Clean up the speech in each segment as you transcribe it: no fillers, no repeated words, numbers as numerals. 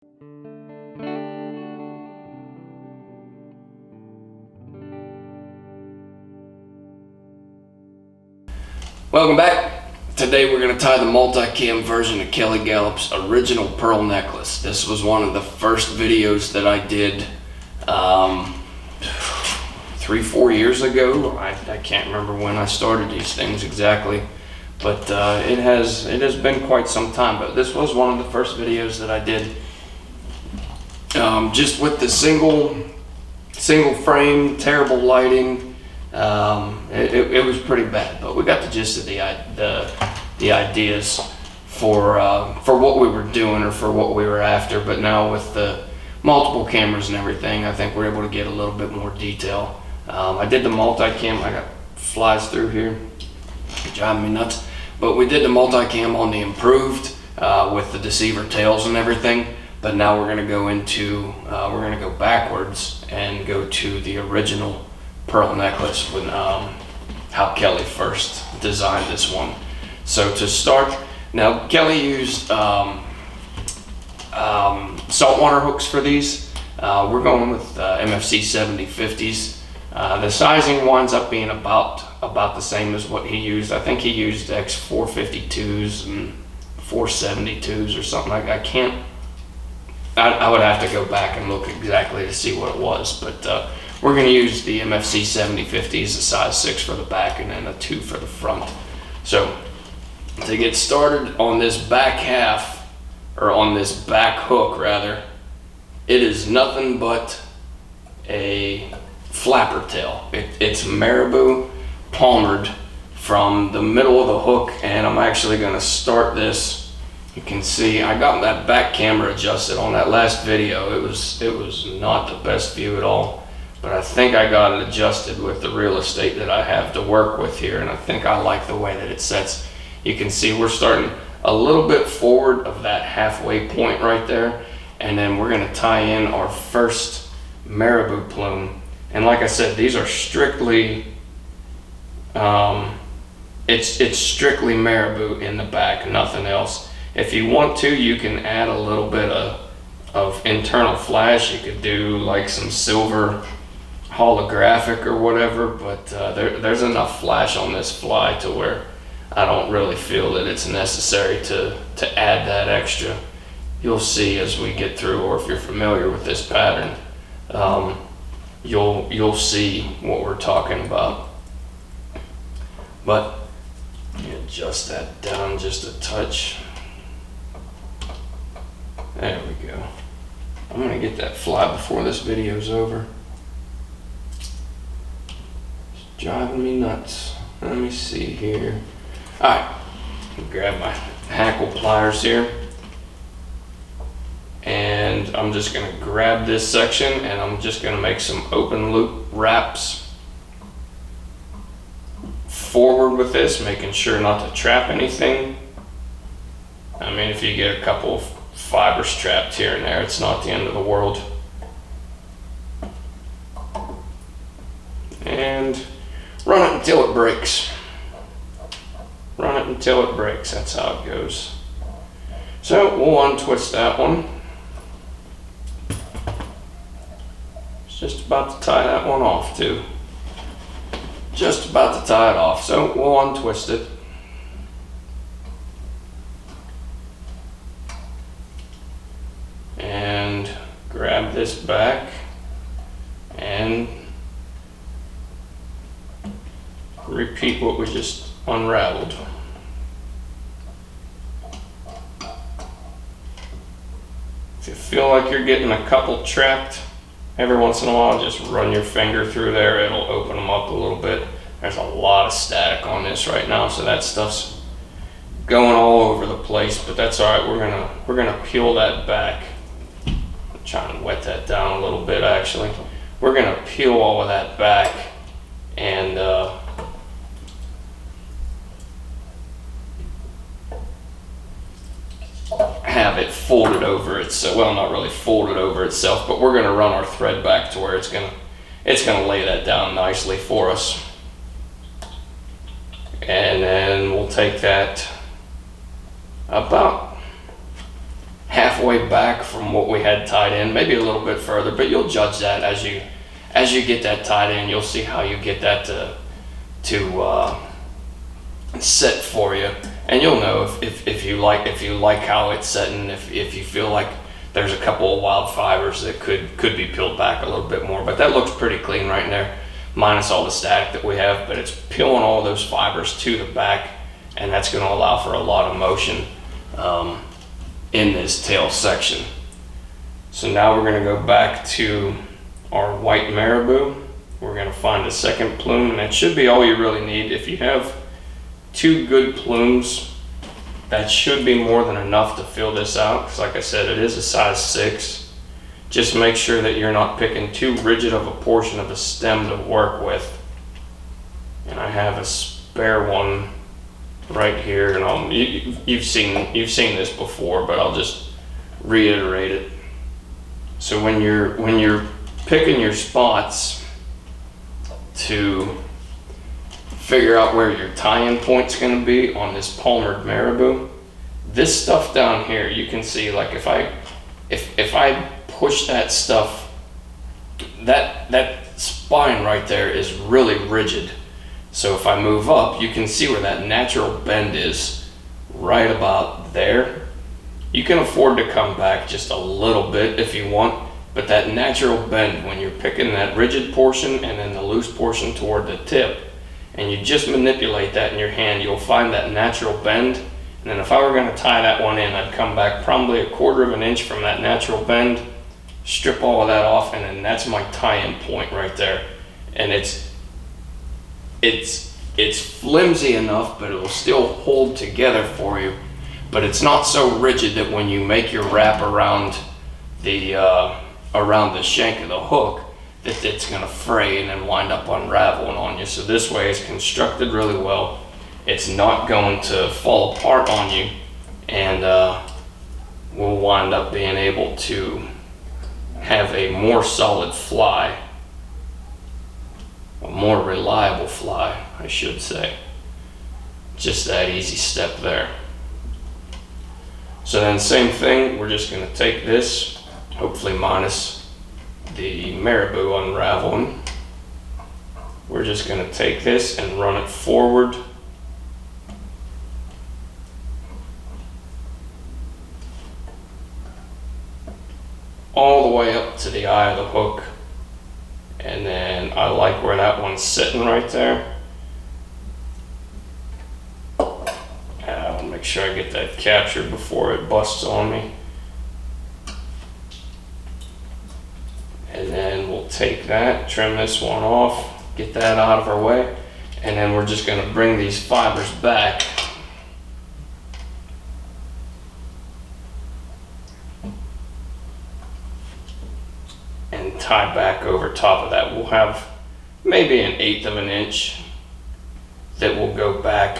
Welcome back. Today we're going to tie the multi-cam version of Kelly Galloup's original pearl necklace. This was one of the first videos that I did 3-4 years ago. I can't remember when I started these things exactly, but it has been quite some time. But this was one of the first videos that I did just with the single frame, terrible lighting. It was pretty bad, but we got the gist of the ideas for what we were doing or for what we were after. But now with the multiple cameras and everything, I think we're able to get a little bit more detail. I did the multi-cam. I got flies through here, driving me nuts. But we did the multi-cam on the improved with the deceiver tails and everything. But now we're gonna go into we're gonna go backwards and go to the original pearl necklace when how Kelly first designed this one. So to start, now Kelly used saltwater hooks for these. We're going with MFC 7050s. The sizing winds up being about the same as what he used. I think he used X452s and 472s or something like that. I would have to go back and look exactly to see what it was, but we're going to use the MFC 7050s, a size 6 for the back and then a 2 for the front. So to get started on this back half, or on this back hook rather, it is nothing but a flapper tail. It's Marabou Palmered from the middle of the hook, and I'm actually going to start this. You can see I got that back camera adjusted on that last video. It was not the best view at all. But I think I got it adjusted with the real estate that I have to work with here, and I think I like the way that it sets. You can see we're starting a little bit forward of that halfway point right there, and then we're going to tie in our first Marabou plume. And like I said, these are strictly it's strictly Marabou in the back, nothing else. If you want to, you can add a little bit of internal flash. You could do like some silver holographic or whatever, but there's enough flash on this fly to where I don't really feel that it's necessary to add that extra. You'll see as we get through, or if you're familiar with this pattern, you'll see what we're talking about. But adjust that down just a touch. There we go. I'm gonna get that fly before this video's over. Driving me nuts. Let me see here. Alright, grab my hackle pliers here, and I'm just going to grab this section and I'm just going to make some open loop wraps forward with this, making sure not to trap anything. I mean, if you get a couple of fibers trapped here and there, it's not the end of the world. And run it until it breaks. Run it until it breaks. That's how it goes. So we'll untwist that one. Just about to tie that one off too. Just about to tie it off. So we'll untwist it. And grab this back and repeat what we just unraveled. If you feel like you're getting a couple trapped, every once in a while just run your finger through there, it'll open them up a little bit. There's a lot of static on this right now, so that stuff's going all over the place, but that's all right. We're gonna peel that back. I'm trying to wet that down a little bit actually. We're gonna peel all of that back and have it folded over itself. Well, not really folded over itself, but we're gonna run our thread back to where it's gonna lay that down nicely for us. And then we'll take that about halfway back from what we had tied in, maybe a little bit further, but you'll judge that as you get that tied in. You'll see how you get that to set for you, and you'll know if you like how it's setting, if you feel like there's a couple of wild fibers that could be peeled back a little bit more. But that looks pretty clean right there, minus all the static that we have, but it's peeling all those fibers to the back, and that's going to allow for a lot of motion in this tail section. So now we're going to go back to our white Marabou. We're going to find a second plume, and that should be all you really need. If you have 2 good plumes, that should be more than enough to fill this out, because like I said, it is a size 6. Just make sure that you're not picking too rigid of a portion of the stem to work with. And I have a spare one right here, and you've seen this before, but I'll just reiterate it. So when you're picking your spots to figure out where your tie-in point's going to be on this Palmered Marabou, this stuff down here, you can see, like if I push that stuff, that spine right there is really rigid. So if I move up, you can see where that natural bend is, right about there. You can afford to come back just a little bit if you want, but that natural bend, when you're picking that rigid portion and then the loose portion toward the tip, and you just manipulate that in your hand, you'll find that natural bend. And then if I were going to tie that one in, I'd come back probably 1/4 of an inch from that natural bend, strip all of that off, and then that's my tie-in point right there. And it's flimsy enough, but it will still hold together for you. But it's not so rigid that when you make your wrap around the shank of the hook, that it's going to fray and then wind up unraveling on you. So this way it's constructed really well. It's not going to fall apart on you, and we'll wind up being able to have a more solid fly, a more reliable fly, I should say. Just that easy step there. So then same thing, we're just going to take this, hopefully minus the Marabou unraveling. We're just going to take this and run it forward. All the way up to the eye of the hook. And then I like where that one's sitting right there. I'll make sure I get that captured before it busts on me. And then we'll take that, trim this one off, get that out of our way, and then we're just going to bring these fibers back. And tie back over top of that. We'll have maybe 1/8 of an inch that will go back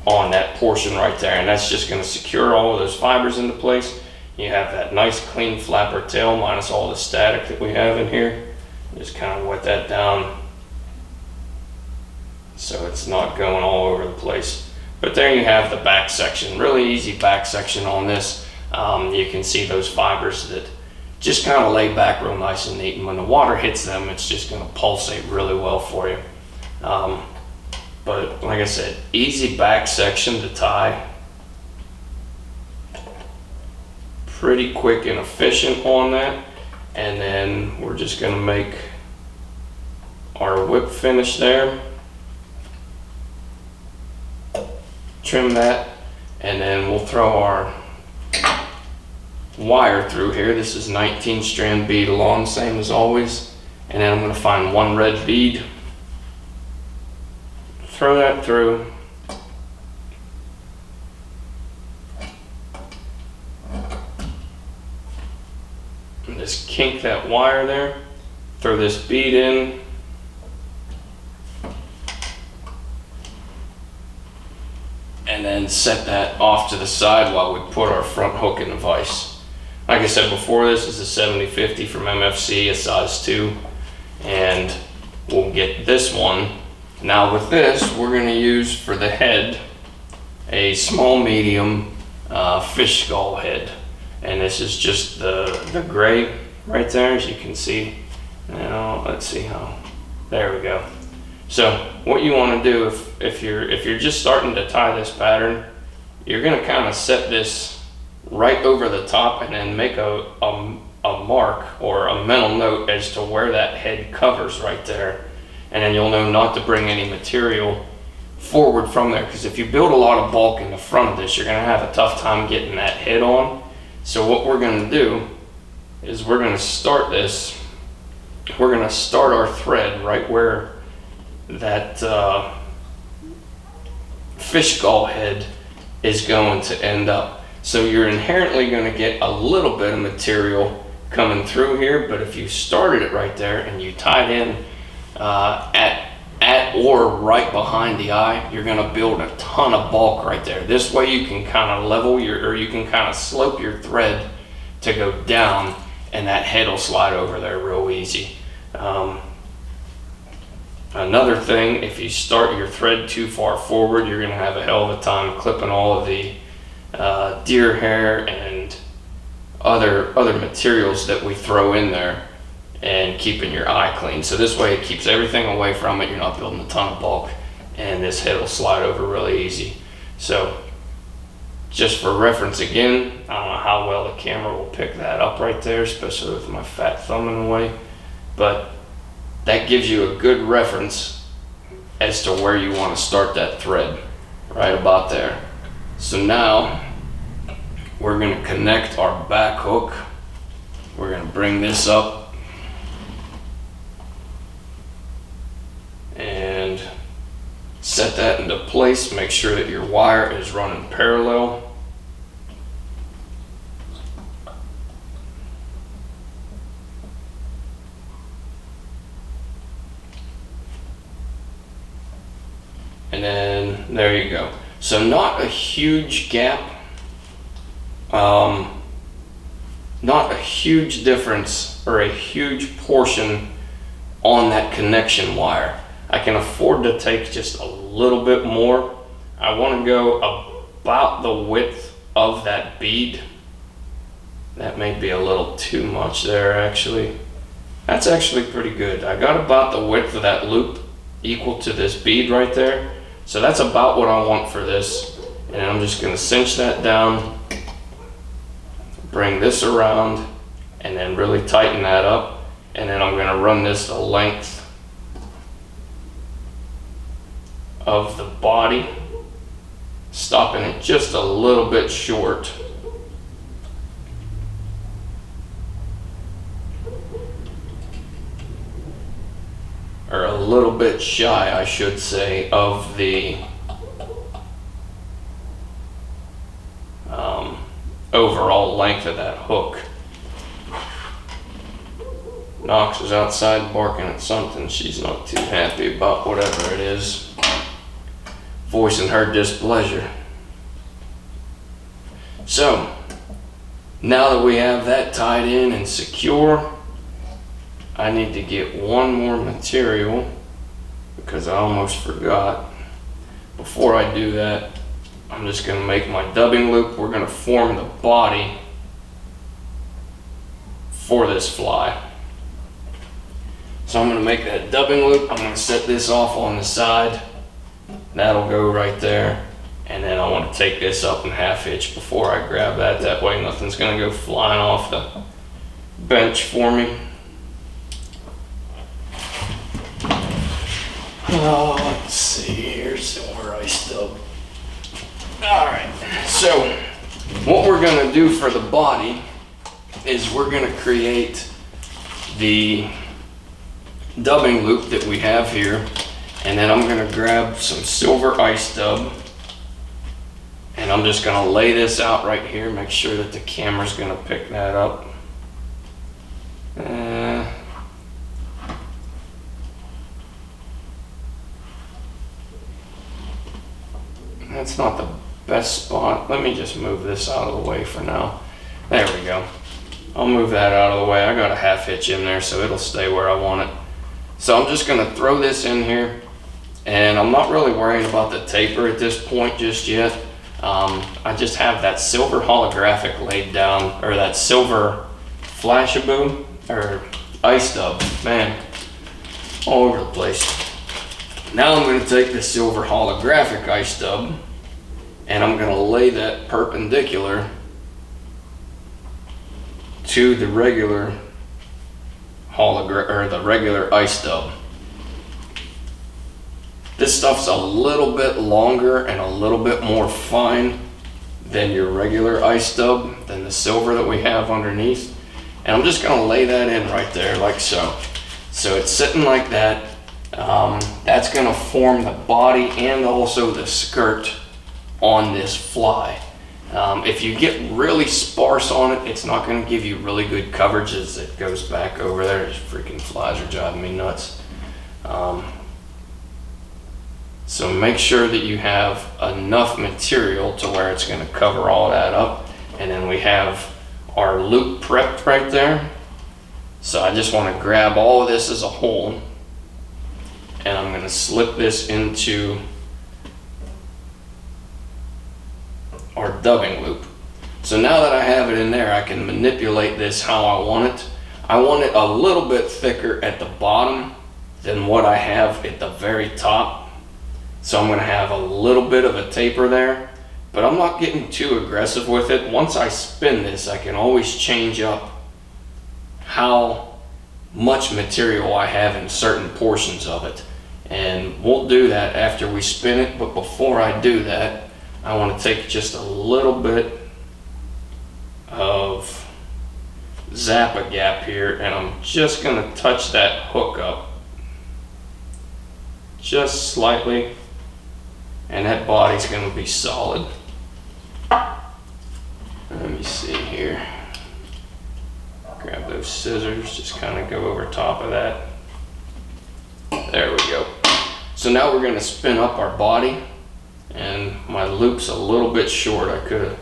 on that portion right there, and that's just going to secure all of those fibers into place. You have that nice clean flapper tail minus all the static that we have in here. Just kind of wet that down so it's not going all over the place. But there you have the back section. Really easy back section on this. You can see those fibers that just kind of lay back real nice and neat, and when the water hits them, it's just going to pulsate really well for you. But like I said, easy back section to tie. Pretty quick and efficient on that. And then we're just going to make our whip finish there. Trim that, and then we'll throw our wire through here. This is 19 strand Beadalon, same as always. And then I'm going to find one red bead. Throw that through. And just kink that wire there. Throw this bead in. And then set that off to the side while we put our front hook in the vise. Like I said before, this is a 7050 from MFC, a size 2. And we'll get this one. Now with this, we're going to use for the head a small medium fish skull head. And this is just the gray right there, as you can see. Now let's see how, there we go. So what you want to do if you're just starting to tie this pattern, you're going to kind of set this right over the top and then make a mark or a mental note as to where that head covers right there. And then you'll know not to bring any material forward from there, because if you build a lot of bulk in the front of this, you're going to have a tough time getting that head on. So what we're going to do is we're going to start this, we're going to start our thread right where that fish skull head is going to end up. So you're inherently going to get a little bit of material coming through here, but if you started it right there and you tied in at or right behind the eye, you're going to build a ton of bulk right there. This way you can kind of level or you can kind of slope your thread to go down, and that head will slide over there real easy. Another thing, if you start your thread too far forward, you're going to have a hell of a time clipping all of the deer hair and other materials that we throw in there, and keeping your eye clean. So this way it keeps everything away from it. You're not building a ton of bulk, and this head will slide over really easy. So just for reference again, I don't know how well the camera will pick that up right there, especially with my fat thumb in the way, but that gives you a good reference as to where you want to start that thread, right about there. So now we're going to connect our back hook. We're going to bring this up and set that into place. Make sure that your wire is running parallel. And then there you go. So not a huge gap, not a huge difference or a huge portion on that connection wire. I can afford to take just a little bit more. I want to go about the width of that bead. That may be a little too much there actually. That's actually pretty good. I got about the width of that loop equal to this bead right there. So that's about what I want for this. And I'm just going to cinch that down, bring this around, and then really tighten that up. And then I'm going to run this the length of the body, stopping it just a little bit short. Or a little bit shy, I should say, of the overall length of that hook. Knox is outside barking at something. She's not too happy about whatever it is, voicing her displeasure. So now that we have that tied in and secure, I need to get one more material because I almost forgot. Before I do that, I'm just going to make my dubbing loop. We're going to form the body for this fly. So I'm going to make that dubbing loop. I'm going to set this off on the side. That'll go right there. And then I want to take this up and half hitch before I grab that. That way nothing's going to go flying off the bench for me. Let's see, here's where I stub. Alright, so what we're going to do for the body is we're going to create the dubbing loop that we have here, and then I'm going to grab some silver ice dub, and I'm just going to lay this out right here, make sure that the camera's going to pick that up. That's not the best spot. Let me just move this out of the way for now. There we go. I'll move that out of the way. I got a half hitch in there, so it'll stay where I want it. So I'm just going to throw this in here, and I'm not really worrying about the taper at this point just yet. I just have that silver holographic laid down, or that silver Flashabou, or ice dub, man, all over the place. Now I'm going to take the silver holographic ice dub, and I'm going to lay that perpendicular to the regular the regular ice dub. This stuff's a little bit longer and a little bit more fine than your regular ice dub, than the silver that we have underneath. And I'm just going to lay that in right there like so. So it's sitting like that. That's going to form the body and also the skirt on this fly. If you get really sparse on it, it's not going to give you really good coverage as it goes back over there. These freaking flies are driving me nuts. So make sure that you have enough material to where it's going to cover all that up. And then we have our loop prepped right there. So I just want to grab all of this as a whole, and I'm going to slip this into our dubbing loop. So now that I have it in there, I can manipulate this how I want it. I want it a little bit thicker at the bottom than what I have at the very top. So I'm going to have a little bit of a taper there, but I'm not getting too aggressive with it. Once I spin this, I can always change up how much material I have in certain portions of it. And we'll do that after we spin it, but before I do that, I want to take just a little bit of Zappa Gap here, and I'm just going to touch that hook up just slightly, and that body's going to be solid. Let me see here. Grab those scissors, just kind of go over top of that. There we go. So now we're going to spin up our body, and my loop's a little bit short. I could have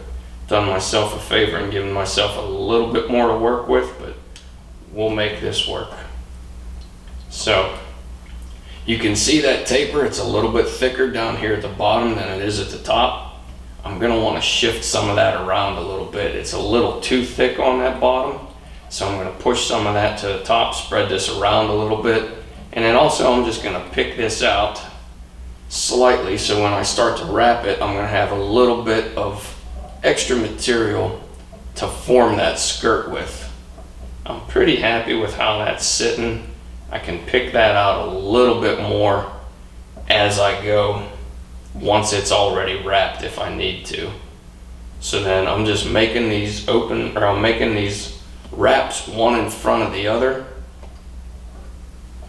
done myself a favor and given myself a little bit more to work with, but we'll make this work. So you can see that taper. It's a little bit thicker down here at the bottom than it is at the top. I'm going to want to shift some of that around a little bit. It's a little too thick on that bottom, so I'm going to push some of that to the top, spread this around a little bit, and then also I'm just going to pick this out slightly, so when I start to wrap it, I'm going to have a little bit of extra material to form that skirt with. I'm pretty happy with how that's sitting. I can pick that out a little bit more as I go once it's already wrapped if I need to. So then I'm just making these I'm making these wraps one in front of the other.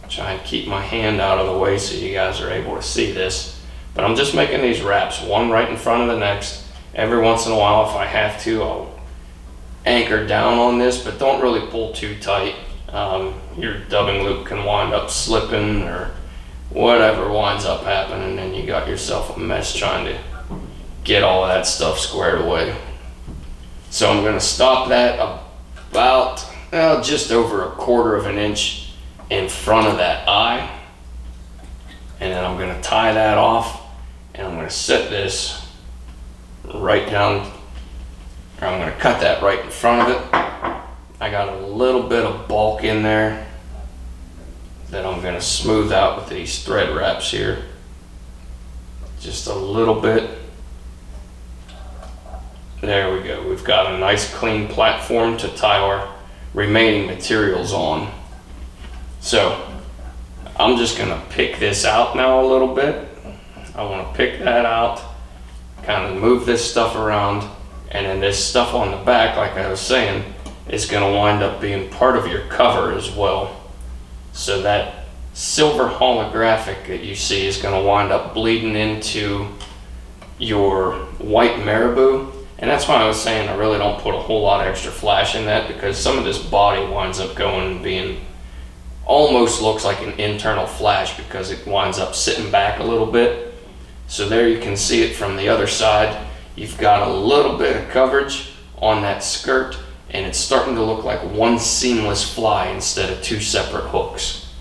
Try and keep my hand out of the way so you guys are able to see this. But I'm just making these wraps one right in front of the next. Every once in a while, if I have to, I'll anchor down on this, but don't really pull too tight. Your dubbing loop can wind up slipping or whatever winds up happening, and you got yourself a mess trying to get all of that stuff squared away. So I'm going to stop that about just over 1/4 of an inch in front of that eye, and then I'm going to tie that off, and I'm going to set this right down, or I'm going to cut that right in front of it. I got a little bit of bulk in there that I'm going to smooth out with these thread wraps here, just a little bit. There we go. We've got a nice clean platform to tie our remaining materials on. So I'm just going to pick this out now a little bit. I want to pick that out, kind of move this stuff around, and then this stuff on the back, like I was saying, is going to wind up being part of your cover as well. So that silver holographic that you see is going to wind up bleeding into your white Marabou. And that's why I was saying I really don't put a whole lot of extra flash in that, because some of this body winds up going and being almost looks like an internal flash because it winds up sitting back a little bit. So there you can see it from the other side. You've got a little bit of coverage on that skirt, and it's starting to look like one seamless fly instead of two separate hooks.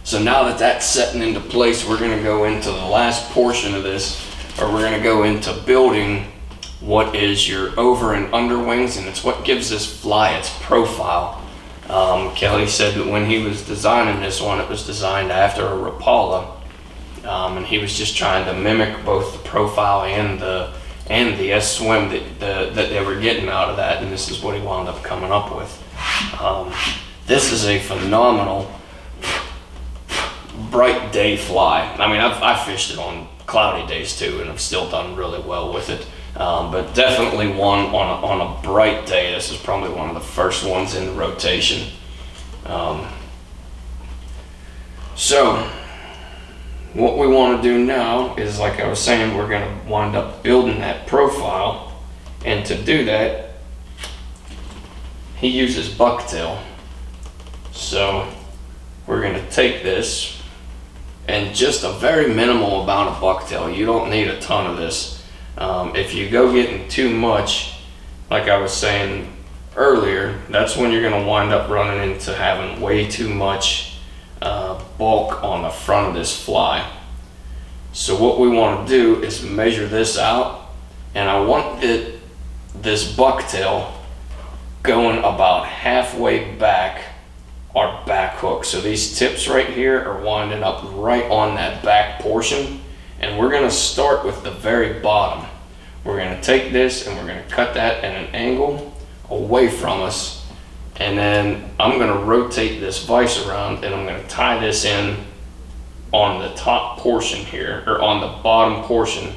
So now that that's setting into place, we're going to go into the last portion of this, or we're gonna go into building what is your over and under wings, and it's what gives this fly its profile. Kelly said that when he was designing this one, it was designed after a Rapala, and he was just trying to mimic both the profile and the S-swim that they were getting out of that, and this is what he wound up coming up with. This is a phenomenal bright day fly. I mean, I've fished it on cloudy days too, and I've still done really well with it. But definitely one on a bright day. This is probably one of the first ones in the rotation. So what we want to do now is, like I was saying, we're going to wind up building that profile, and to do that, he uses bucktail. So we're going to take this and just a very minimal amount of bucktail. You don't need a ton of this. If you go getting too much, like I was saying earlier, that's when you're going to wind up running into having way too much bulk on the front of this fly. So what we want to do is measure this out, and I want this bucktail going about halfway back our back hook. So these tips right here are winding up right on that back portion. And we're going to start with the very bottom. We're going to take this and we're going to cut that at an angle away from us. And then I'm going to rotate this vise around, and I'm going to tie this in on the top portion here, or on the bottom portion.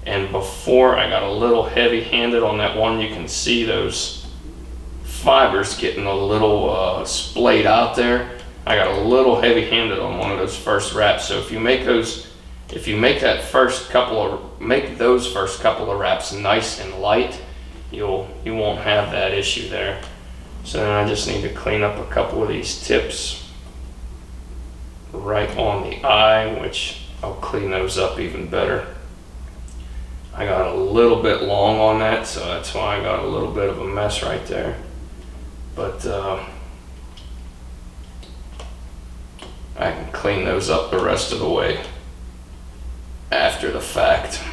And before, I got a little heavy handed on that one. You can see those fibers getting a little splayed out there. I got a little heavy handed on one of those first wraps. So if you make those, if you make those first couple of wraps nice and light, you won't have that issue there. So then I just need to clean up a couple of these tips right on the eye, which I'll clean those up even better. I got a little bit long on that, so that's why I got a little bit of a mess right there. But I can clean those up the rest of the way after the fact.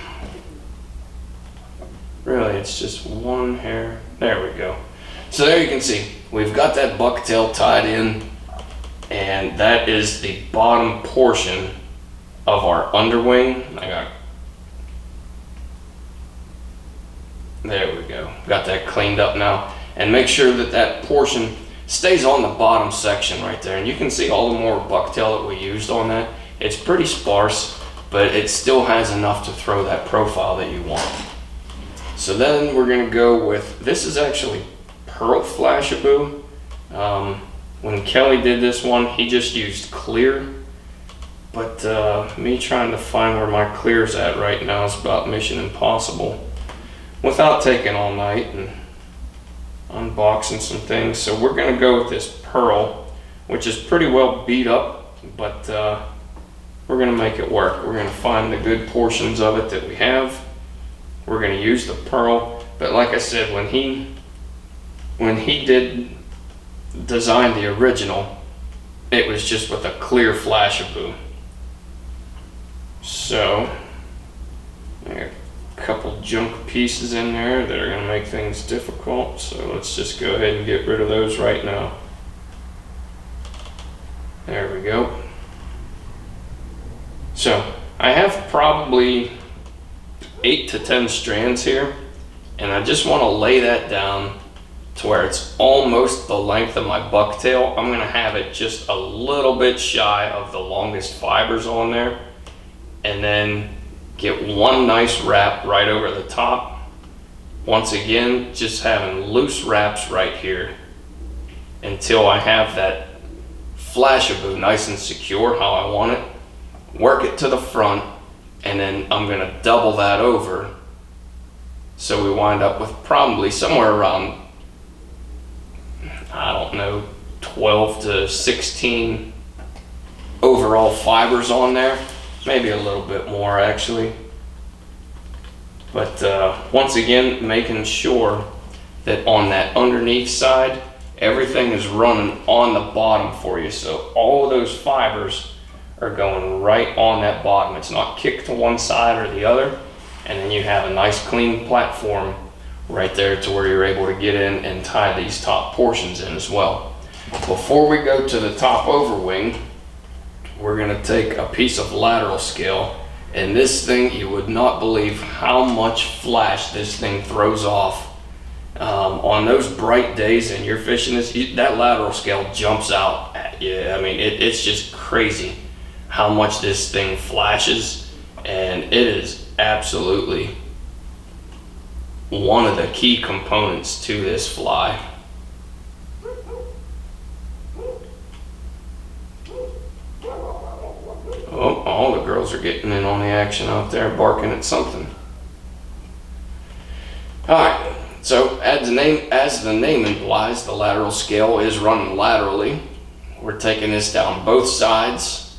Really, it's just one hair. There we go. So there you can see, we've got that bucktail tied in, and that is the bottom portion of our underwing. There we go. Got that cleaned up now. And make sure that that portion stays on the bottom section right there. And you can see all the more bucktail that we used on that. It's pretty sparse, but it still has enough to throw that profile that you want. So then we're going to go with, this is actually pearl Flashabou. When Kelly did this one, he just used clear. But me trying to find where my clear's at right now is about mission impossible, without taking all night and unboxing some things. So we're going to go with this pearl, which is pretty well beat up, but we're going to make it work. We're going to find the good portions of it that we have. We're going to use the pearl, but like I said, when he did design the original, it was just with a clear Flashabou. So there are a couple junk pieces in there that are going to make things difficult, so let's just go ahead and get rid of those right now. There we go. So I have probably 8 to 10 strands here, and I just want to lay that down to where it's almost the length of my bucktail. I'm going to have it just a little bit shy of the longest fibers on there, and then get one nice wrap right over the top. Once again, just having loose wraps right here until I have that Flashabou nice and secure how I want it. Work it to the front, and then I'm going to double that over, so we wind up with probably somewhere around, I don't know, 12 to 16 overall fibers on there. Maybe a little bit more actually. But once again, making sure that on that underneath side, everything is running on the bottom for you. So all of those fibers are going right on that bottom. It's not kicked to one side or the other. and then you have a nice clean platform right there to where you're able to get in and tie these top portions in as well. Before we go to the top overwing, we're going to take a piece of lateral scale, and this thing, you would not believe how much flash this thing throws off. On those bright days and you're fishing this, that lateral scale jumps out at you. I mean, it's just crazy how much this thing flashes, and it is absolutely one of the key components to this fly. Oh, all the girls are getting in on the action out there, barking at something. Alright, so as the name implies, the lateral scale is running laterally. We're taking this down both sides.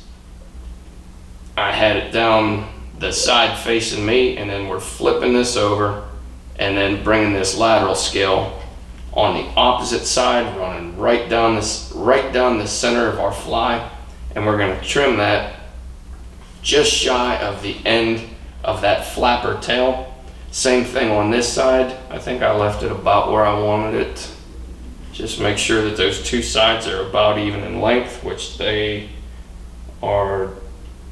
I had it down the side facing me, and then we're flipping this over and then bringing this lateral scale on the opposite side, running right down the center of our fly, and we're going to trim that just shy of the end of that flapper tail. Same thing on this side. I think I left it about where I wanted it. Just make sure that those two sides are about even in length, which they are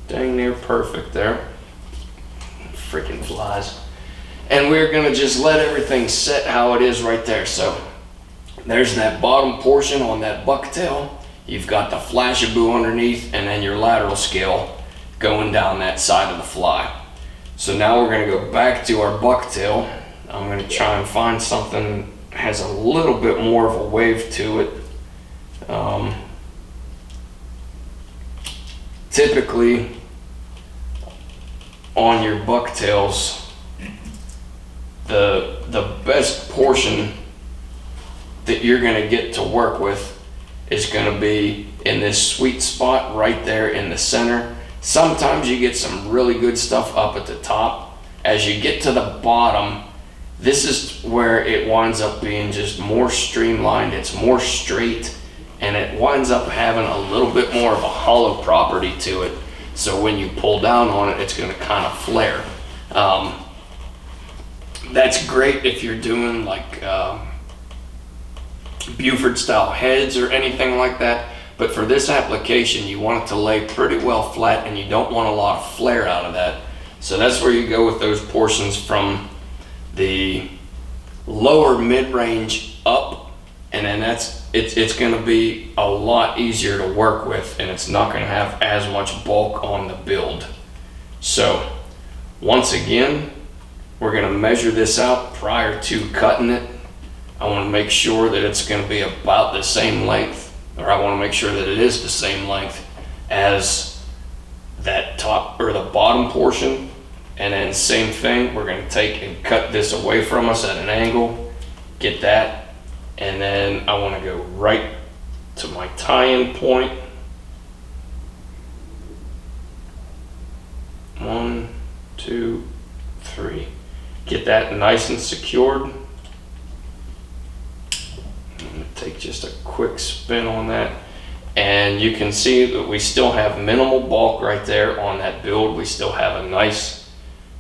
dang near perfect there. Freaking flies. And we're gonna just let everything set how it is right there. So there's that bottom portion on that bucktail. You've got the Flashabou underneath, and then your lateral scale going down that side of the fly. So now we're going to go back to our bucktail. I'm going to try and find something that has a little bit more of a wave to it. Typically on your bucktails, the best portion that you're going to get to work with is going to be in this sweet spot right there in the center. Sometimes you get some really good stuff up at the top. As you get to the bottom, this is where it winds up being just more streamlined. It's more straight, and it winds up having a little bit more of a hollow property to it. So when you pull down on it, it's going to kind of flare. That's great if you're doing like Buford style heads or anything like that. But for this application, you want it to lay pretty well flat, and you don't want a lot of flare out of that. So that's where you go with those portions from the lower mid-range up, and then it's going to be a lot easier to work with, and it's not going to have as much bulk on the build. So once again, we're going to measure this out prior to cutting it. I want to make sure that it's going to be about the same length, or I want to make sure that it is the same length as that top or the bottom portion. And then same thing, we're going to take and cut this away from us at an angle, get that, and then I want to go right to my tie-in point. 1, 2, 3. Get that nice and secured. Take just a quick spin on that, and you can see that we still have minimal bulk right there on that build. We still have a nice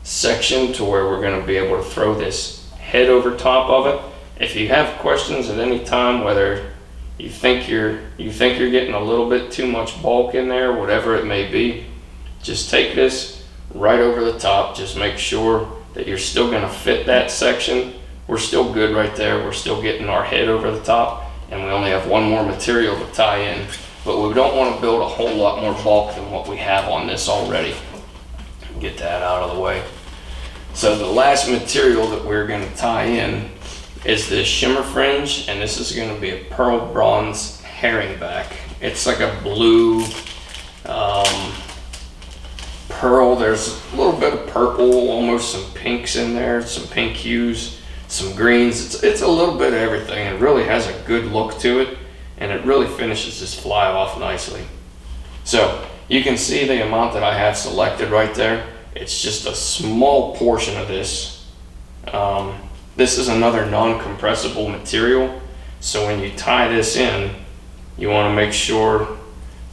section to where we're going to be able to throw this head over top of it. If you have questions at any time, whether you think you're getting a little bit too much bulk in there, whatever it may be, just take this right over the top. Just make sure that you're still going to fit that section. We're still good right there. We're still getting our head over the top, and we only have one more material to tie in, but we don't want to build a whole lot more bulk than what we have on this already. Get that out of the way. So the last material that we're going to tie in is this Shimmer Fringe, and this is going to be a pearl bronze herringback. It's like a blue pearl. There's a little bit of purple, almost some pinks in there, some pink hues, some greens. It's a little bit of everything. It really has a good look to it, and it really finishes this fly off nicely. So you can see the amount that I have selected right there. It's just a small portion of this. This is another non-compressible material, so when you tie this in, you want to make sure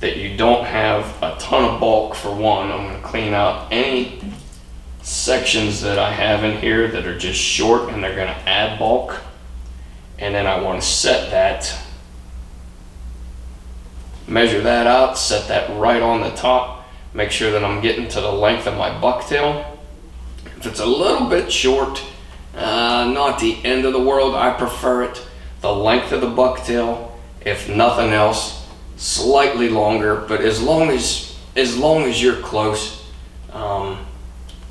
that you don't have a ton of bulk. For one, I'm going to clean out any sections that I have in here that are just short and they're going to add bulk. And then I want to set that, measure that out, set that right on the top, make sure that I'm getting to the length of my bucktail. If it's a little bit short, not the end of the world. I prefer it the length of the bucktail. If nothing else, slightly longer, but as long as you're close,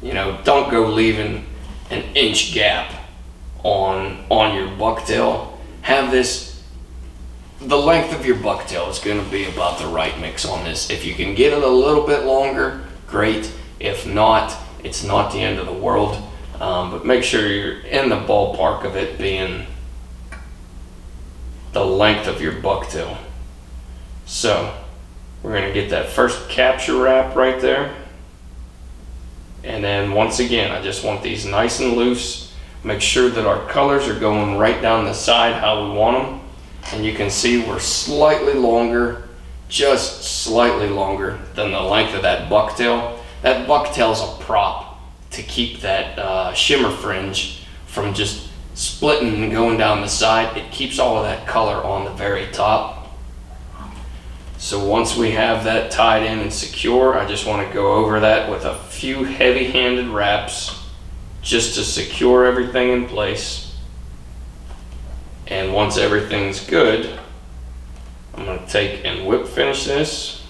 you know, don't go leaving an inch gap on your bucktail. Have this, the length of your bucktail is going to be about the right mix on this. If you can get it a little bit longer, great. If not, it's not the end of the world. But make sure you're in the ballpark of it being the length of your bucktail. So we're going to get that first capture wrap right there. And then once again, I just want these nice and loose. Make sure that our colors are going right down the side how we want them. And you can see we're slightly longer, just slightly longer than the length of that bucktail. That bucktail's a prop to keep that shimmer fringe from just splitting and going down the side. It keeps all of that color on the very top. So once we have that tied in and secure, I just want to go over that with a few heavy-handed wraps just to secure everything in place. And once everything's good, I'm going to take and whip finish this.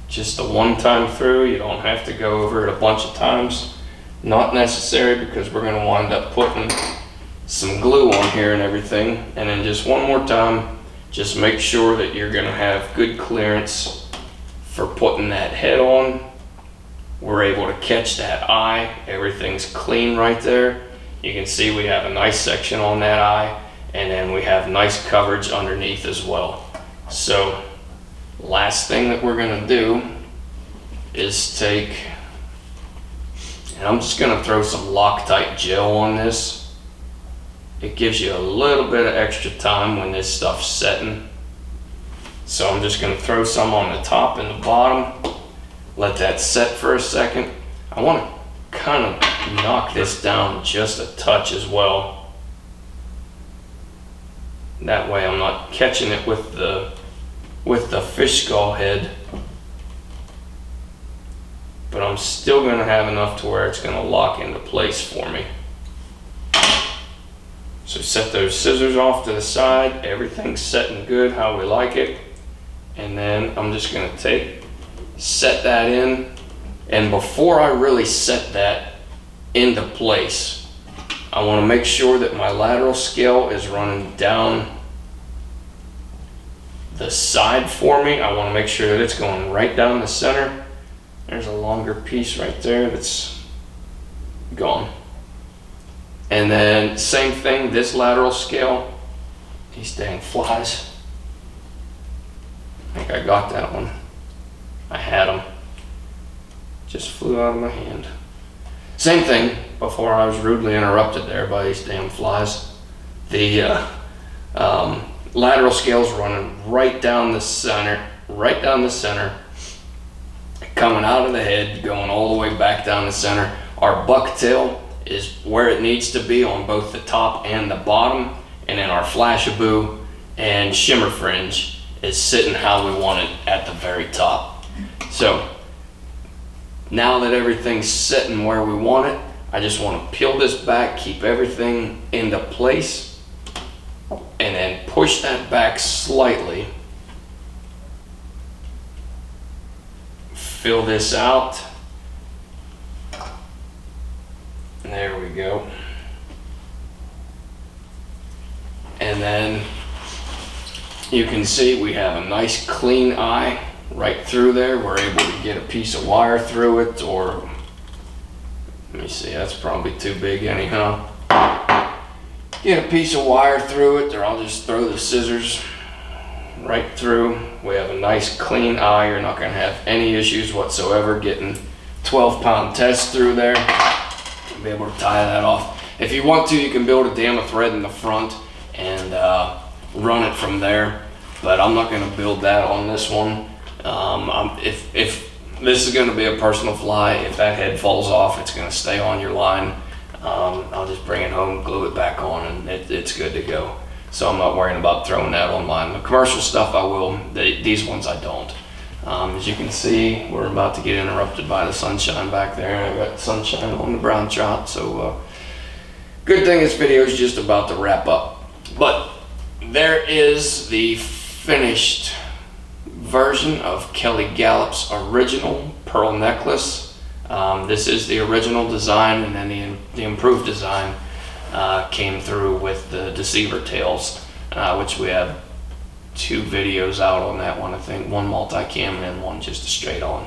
Just a one-time through. You don't have to go over it a bunch of times. Not necessary, because we're going to wind up putting some glue on here and everything. And then just one more time. Just make sure that you're going to have good clearance for putting that head on. We're able to catch that eye. Everything's clean right there. You can see we have a nice section on that eye, and then we have nice coverage underneath as well. So last thing that we're going to do is take, and I'm just going to throw some Loctite gel on this. It gives you a little bit of extra time when this stuff's setting. So I'm just going to throw some on the top and the bottom. Let that set for a second. I want to kind of knock this down just a touch as well. That way I'm not catching it with the fish skull head. But I'm still going to have enough to where it's going to lock into place for me. So set those scissors off to the side. Everything's setting good how we like it. And then I'm just going to set that in. And before I really set that into place, I want to make sure that my lateral scale is running down the side for me. I want to make sure that it's going right down the center. There's a longer piece right there that's gone. And then same thing, this lateral scale. These dang flies. I think I got that one. I had them. Just flew out of my hand. Same thing, before I was rudely interrupted there by these damn flies. The lateral scale's running right down the center, coming out of the head, going all the way back down the center. Our bucktail is where it needs to be on both the top and the bottom, and then our Flashabou and Shimmer Fringe is sitting how we want it at the very top. So now that everything's sitting where we want it, I just want to peel this back, keep everything into place, and then push that back slightly. Fill this out. There we go. And then you can see we have a nice clean eye right through there. We're able to get a piece of wire through it, or let me see, that's probably too big anyhow. Get a piece of wire through it, or I'll just throw the scissors right through. We have a nice clean eye. You're not going to have any issues whatsoever getting 12-pound tests through there. Be able to tie that off. If you want to, you can build a dam of thread in the front and run it from there, but I'm not going to build that on this one. If this is going to be a personal fly. If that head falls off, it's going to stay on your line. I'll just bring it home, glue it back on, and it's good to go. So I'm not worrying about throwing that on mine. The commercial stuff I will, these ones I don't. As you can see, we're about to get interrupted by the sunshine back there. I got sunshine on the brown trout, so good thing this video is just about to wrap up. But there is the finished version of Kelly Galloup's original pearl necklace. This is the original design, and then the improved design came through with the deceiver tails, which we have 2 videos out on that one. I think one multi-cam and then one just a straight on.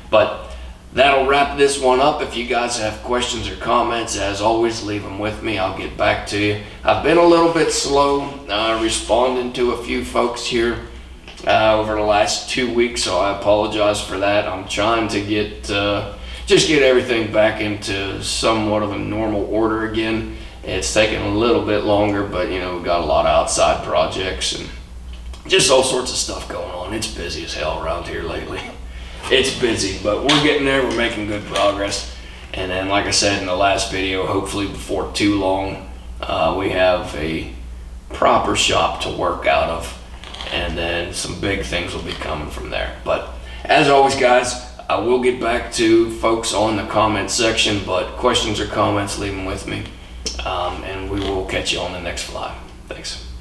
But that'll wrap this one up. If you guys have questions or comments, as always, leave them with me. I'll get back to you. I've been a little bit slow responding to a few folks here over the last 2 weeks, so I apologize for that. I'm trying to get just get everything back into somewhat of a normal order again. It's taking a little bit longer, but you know, we've got a lot of outside projects and just all sorts of stuff going on. It's busy as hell around here lately. It's busy, but we're getting there. We're making good progress. And then, like I said in the last video, hopefully before too long, we have a proper shop to work out of, and then some big things will be coming from there. But as always, guys, I will get back to folks on the comment section, but questions or comments, leave them with me, and we will catch you on the next fly. Thanks.